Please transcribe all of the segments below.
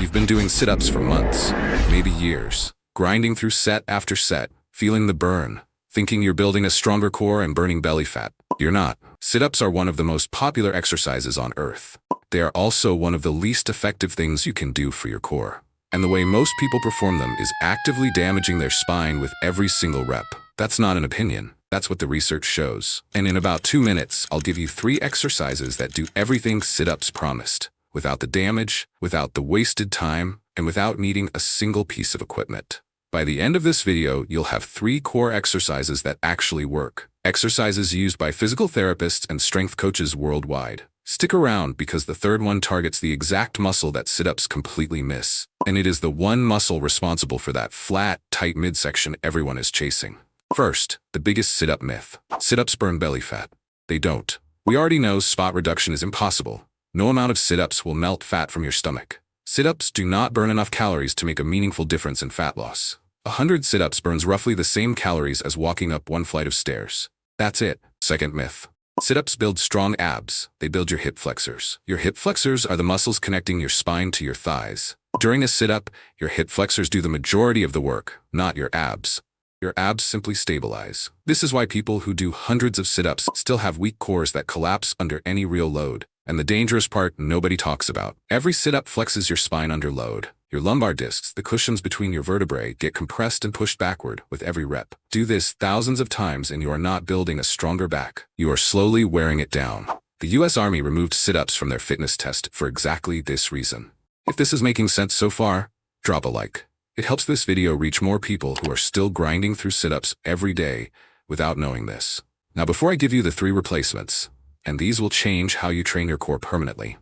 You've been doing sit-ups for months, maybe years, grinding through set after set, feeling the burn, thinking you're building a stronger core and burning belly fat. You're not. Sit-ups are one of the most popular exercises on Earth. They are also one of the least effective things you can do for your core. And the way most people perform them is actively damaging their spine with every single rep. That's not an opinion. That's what the research shows. And in about 2 minutes, I'll give you 3 exercises that do everything sit-ups promised, without the damage, without the wasted time, and without needing a single piece of equipment. By the end of this video, you'll have 3 core exercises that actually work. Exercises used by physical therapists and strength coaches worldwide. Stick around because the third one targets the exact muscle that sit-ups completely miss. And it is the one muscle responsible for that flat, tight midsection everyone is chasing. First, the biggest sit-up myth. Sit-ups burn belly fat. They don't. We already know spot reduction is impossible. No amount of sit-ups will melt fat from your stomach. Sit-ups do not burn enough calories to make a meaningful difference in fat loss. 100 sit-ups burns roughly the same calories as walking up 1 flight of stairs. That's it. Second myth. Sit-ups build strong abs. They build your hip flexors. Your hip flexors are the muscles connecting your spine to your thighs. During a sit-up, your hip flexors do the majority of the work, not your abs. Your abs simply stabilize. This is why people who do hundreds of sit-ups still have weak cores that collapse under any real load. And the dangerous part nobody talks about. Every sit-up flexes your spine under load. Your lumbar discs, the cushions between your vertebrae, get compressed and pushed backward with every rep. Do this thousands of times and you are not building a stronger back. You are slowly wearing it down. The US Army removed sit-ups from their fitness test for exactly this reason. If this is making sense so far, drop a like. It helps this video reach more people who are still grinding through sit-ups every day without knowing this. Now before I give you the 3 replacements, and these will change how you train your core permanently.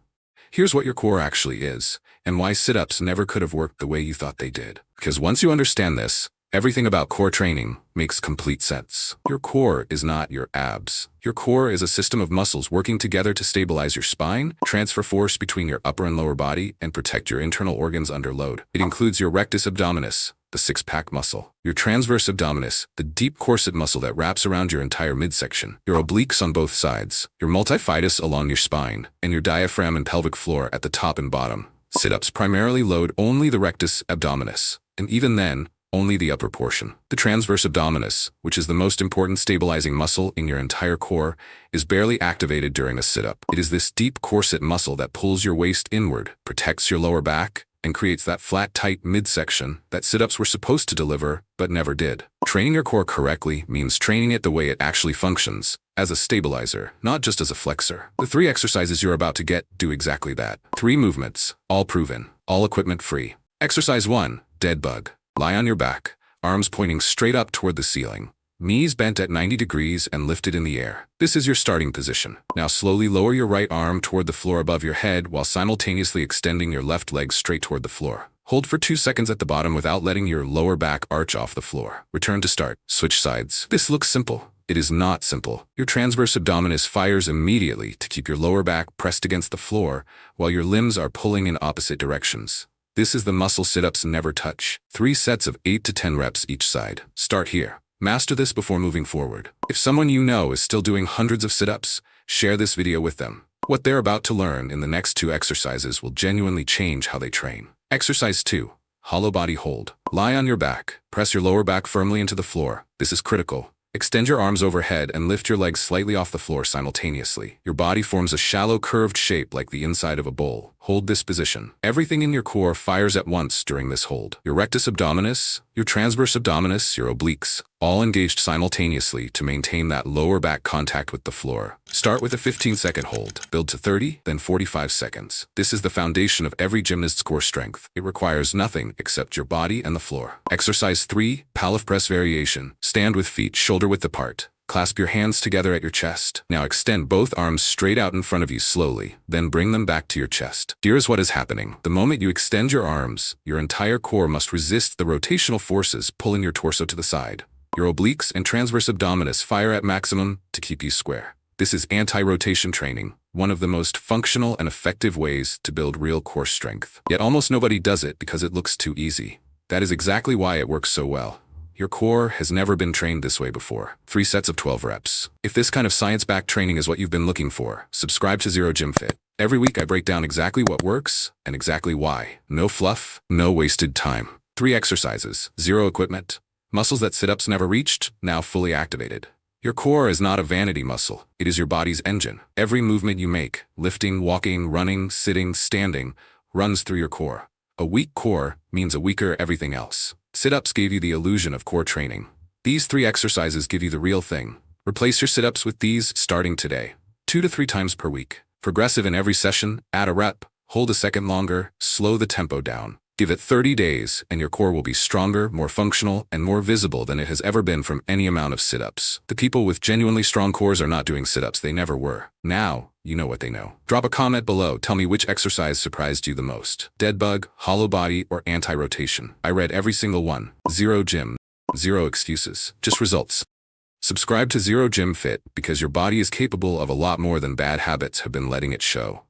Here's what your core actually is, and why sit-ups never could have worked the way you thought they did. Because once you understand this, everything about core training makes complete sense. Your core is not your abs. Your core is a system of muscles working together to stabilize your spine, transfer force between your upper and lower body, and protect your internal organs under load. It includes your rectus abdominis, the 6-pack muscle, your transverse abdominis, the deep corset muscle that wraps around your entire midsection, your obliques on both sides, your multifidus along your spine, and your diaphragm and pelvic floor at the top and bottom. Sit-ups primarily load only the rectus abdominis, and even then, only the upper portion. The transverse abdominis, which is the most important stabilizing muscle in your entire core, is barely activated during a sit-up. It is this deep corset muscle that pulls your waist inward, protects your lower back, and creates that flat, tight midsection that sit-ups were supposed to deliver, but never did. Training your core correctly means training it the way it actually functions, as a stabilizer, not just as a flexor. The 3 exercises you're about to get do exactly that. 3 movements, all proven, all equipment free. Exercise 1, dead bug. Lie on your back, arms pointing straight up toward the ceiling, knees bent at 90 degrees and lifted in the air. This is your starting position. Now slowly lower your right arm toward the floor above your head while simultaneously extending your left leg straight toward the floor. Hold for 2 seconds at the bottom without letting your lower back arch off the floor. Return to start. Switch sides. This looks simple. It is not simple. Your transverse abdominis fires immediately to keep your lower back pressed against the floor while your limbs are pulling in opposite directions. This is the muscle sit-ups never touch. 3 sets of 8 to 10 reps each side. Start here. Master this before moving forward. If someone you know is still doing hundreds of sit-ups, share this video with them. What they're about to learn in the next 2 exercises will genuinely change how they train. Exercise 2. Hollow body hold. Lie on your back. Press your lower back firmly into the floor. This is critical. Extend your arms overhead and lift your legs slightly off the floor simultaneously. Your body forms a shallow curved shape like the inside of a bowl. Hold this position. Everything in your core fires at once during this hold. Your rectus abdominis, your transverse abdominis, your obliques, all engaged simultaneously to maintain that lower back contact with the floor. Start with a 15-second hold. Build to 30, then 45 seconds. This is the foundation of every gymnast's core strength. It requires nothing except your body and the floor. Exercise 3, Pallof press variation. Stand with feet shoulder-width apart. Clasp your hands together at your chest. Now extend both arms straight out in front of you slowly, then bring them back to your chest. Here's what is happening. The moment you extend your arms, your entire core must resist the rotational forces pulling your torso to the side. Your obliques and transverse abdominis fire at maximum to keep you square. This is anti-rotation training, one of the most functional and effective ways to build real core strength. Yet almost nobody does it because it looks too easy. That is exactly why it works so well. Your core has never been trained this way before. 3 sets of 12 reps. If this kind of science-backed training is what you've been looking for, subscribe to Zero Gym Fit. Every week I break down exactly what works and exactly why. No fluff, no wasted time. 3 exercises, 0 equipment. Muscles that sit-ups never reached, now fully activated. Your core is not a vanity muscle. It is your body's engine. Every movement you make, lifting, walking, running, sitting, standing, runs through your core. A weak core means a weaker everything else. Sit-ups gave you the illusion of core training. These 3 exercises give you the real thing. Replace your sit-ups with these starting today. 2 to 3 times per week. Progressive in every session, add a rep, hold a second longer, slow the tempo down. Give it 30 days and your core will be stronger, more functional, and more visible than it has ever been from any amount of sit-ups. The people with genuinely strong cores are not doing sit-ups, they never were. Now, you know what they know. Drop a comment below, tell me which exercise surprised you the most. Dead bug, hollow body, or anti-rotation. I read every single one. 0 gym, 0 excuses, just results. Subscribe to Zero Gym Fit because your body is capable of a lot more than bad habits have been letting it show.